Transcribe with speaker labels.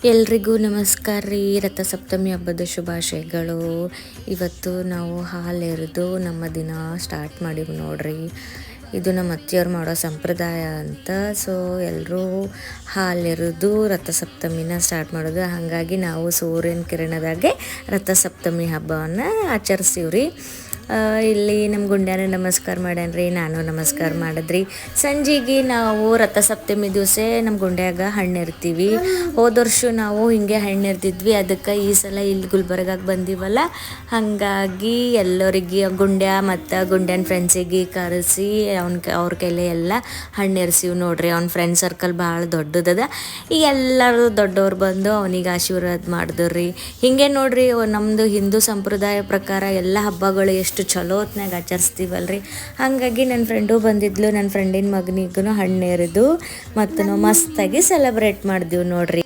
Speaker 1: ಎಲ್ರಿಗೂ ನಮಸ್ಕಾರ ರೀ. ರಥಸಪ್ತಮಿ ಹಬ್ಬದ ಶುಭಾಶಯಗಳು. ಇವತ್ತು ನಾವು ಹಾಲೆರೆದು ನಮ್ಮ ದಿನ ಸ್ಟಾರ್ಟ್ ಮಾಡೀವಿ ನೋಡ್ರಿ. ಇದು ನಮ್ಮ ಅತ್ತಿಯವ್ರು ಮಾಡೋ ಸಂಪ್ರದಾಯ ಅಂತ. ಸೊ ಎಲ್ಲರೂ ಹಾಲೆರೆದು ರಥಸಪ್ತಮಿನ ಸ್ಟಾರ್ಟ್ ಮಾಡೋದು. ಹಾಗಾಗಿ ನಾವು ಸೂರ್ಯನ ಕಿರಣದಾಗೆ ರಥಸಪ್ತಮಿ ಹಬ್ಬವನ್ನು ಆಚರಿಸ್ತೀವ್ರಿ. ಇಲ್ಲಿ ನಮ್ಮ ಗುಂಡ್ಯಾನ ನಮಸ್ಕಾರ ಮಾಡ್ಯಾನ್ರಿ, ನಾನು ನಮಸ್ಕಾರ ಮಾಡಿದ್ರಿ. ಸಂಜೆಗೆ ನಾವು ರಥಸಪ್ತಮಿ ದಿವಸ ನಮ್ಮ ಗುಂಡ್ಯಾಗ ಹಣ್ಣು ಇರ್ತೀವಿ. ಹೋದ ವರ್ಷ ನಾವು ಹಿಂಗೆ ಹಣ್ಣು ಇರ್ತಿದ್ವಿ, ಅದಕ್ಕೆ ಈ ಸಲ ಇಲ್ಲಿ ಗುಲ್ಬರ್ಗಾಗೆ ಬಂದೀವಲ್ಲ, ಹಾಗಾಗಿ ಎಲ್ಲರಿಗೆ ಗುಂಡ್ಯ ಮತ್ತು ಗುಂಡ್ಯನ ಫ್ರೆಂಡ್ಸಿಗೆ ಕರೆಸಿ ಅವ್ರ ಕೈಲೇ ಎಲ್ಲ ಹಣ್ಣು ಇರ್ಸೀವಿ ನೋಡ್ರಿ. ಅವ್ನ ಫ್ರೆಂಡ್ ಸರ್ಕಲ್ ಭಾಳ ದೊಡ್ಡದದ. ಈಗ ಎಲ್ಲರೂ ದೊಡ್ಡವ್ರು ಬಂದು ಅವನಿಗೆ ಆಶೀರ್ವಾದ ಮಾಡಿದ್ರಿ. ಹಿಂಗೆ ನೋಡ್ರಿ, ನಮ್ಮದು ಹಿಂದೂ ಸಂಪ್ರದಾಯ ಪ್ರಕಾರ ಎಲ್ಲ ಹಬ್ಬಗಳು ಎಷ್ಟು ಚಲೋ ಹೊತ್ನಾಗ ಆಚರಿಸ್ತೀವಲ್ರಿ. ಹಾಗಾಗಿ ನನ್ನ ಫ್ರೆಂಡು ಬಂದಿದ್ಲು, ನನ್ನ ಫ್ರೆಂಡಿನ ಮಗನಿಗೂ ಹಣ್ಣು ಎರೆದು ಮತ್ತು ನಾವು ಮಸ್ತಾಗಿ ಸೆಲೆಬ್ರೇಟ್ ಮಾಡಿದ್ವಿ ನೋಡ್ರಿ.